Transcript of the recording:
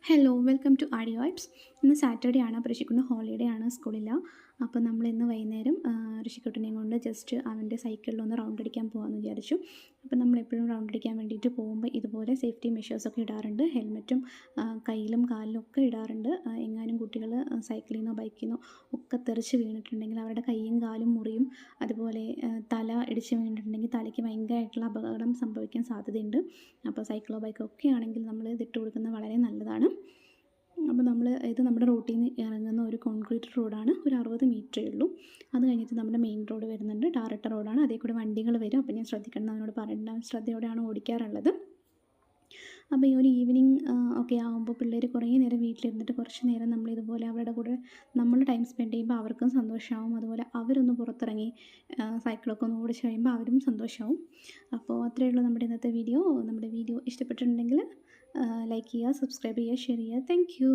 Hello welcome to Aadi vibes. ഇന്ന് Saturday ആണ്. അപ്പോൾ ഋഷിക്കുട്ടിന് ഹോളിഡേ ആണ്, സ്കൂളില്ല. അപ്പോൾ നമ്മൾ ഇന്ന് വൈകുന്നേരം ഋഷിക്കുട്ടിനെയും കൊണ്ട് ജസ്റ്റ് അവൻ്റെ സൈക്കിളിലൊന്ന് റൗണ്ട് അടിക്കാൻ പോകാമെന്ന് വിചാരിച്ചു. അപ്പോൾ നമ്മളെപ്പോഴും റൗണ്ട് അടിക്കാൻ വേണ്ടിയിട്ട് പോകുമ്പോൾ ഇതുപോലെ സേഫ്റ്റി മെഷേഴ്സൊക്കെ ഇടാറുണ്ട്. ഹെൽമെറ്റും കയ്യിലും കാലിലും ഒക്കെ ഇടാറുണ്ട്. എങ്ങാനും കുട്ടികൾ സൈക്കിളിൽ നിന്നോ ബൈക്കിൽ നിന്നോ ഒക്കെ തെറിച്ച് വീണിട്ടുണ്ടെങ്കിൽ അവരുടെ കൈയും കാലും മുറിയും. അതുപോലെ തല ഇടിച്ച് വീണിട്ടുണ്ടെങ്കിൽ തലയ്ക്ക് ഭയങ്കരമായിട്ടുള്ള അപകടം സംഭവിക്കാൻ സാധ്യതയുണ്ട്. അപ്പോൾ സൈക്കിളോ ബൈക്കോ ഒക്കെ ആണെങ്കിൽ നമ്മൾ ഇതിട്ട് കൊടുക്കുന്നത് വളരെ നല്ലതാണ്. അപ്പോൾ ഇത് നമ്മുടെ റോട്ടിൽ നിന്ന് ഇറങ്ങുന്ന ഒരു കോൺക്രീറ്റ് റോഡാണ്. ഒരു 60 മീറ്ററേ ഉള്ളൂ. അത് കഴിഞ്ഞിട്ട് നമ്മുടെ മെയിൻ റോഡ് വരുന്നുണ്ട്. ടാറിട്ട റോഡാണ്. അതേ കൂടെ വണ്ടികൾ വരും. അപ്പോൾ ഞാൻ ശ്രദ്ധിക്കണം, അവനോട് പറയേണ്ട, ശ്രദ്ധയോടെയാണ് ഓടിക്കാറുള്ളത്. അപ്പോൾ ഈ ഒരു ഈവനിങ് ഒക്കെ ആകുമ്പോൾ പിള്ളേർ കുറേ നേരം വീട്ടിലിരുന്നിട്ട് കുറച്ച് നേരം നമ്മളിതുപോലെ അവരുടെ കൂടെ നമ്മൾ ടൈം സ്പെൻഡ് ചെയ്യുമ്പോൾ അവർക്കും സന്തോഷമാവും. അതുപോലെ അവരൊന്ന് പുറത്തിറങ്ങി സൈക്കിളൊക്കെ ഒന്ന് ഓടിച്ച് കഴിയുമ്പോൾ അവരും സന്തോഷമാവും. അപ്പോൾ അത്രയേ ഉള്ളൂ നമ്മുടെ ഇന്നത്തെ വീഡിയോ. നമ്മുടെ വീഡിയോ ഇഷ്ടപ്പെട്ടിട്ടുണ്ടെങ്കിൽ ലൈക്ക് ചെയ്യുക, സബ്സ്ക്രൈബ് ചെയ്യുക, ഷെയർ ചെയ്യുക. Thank you.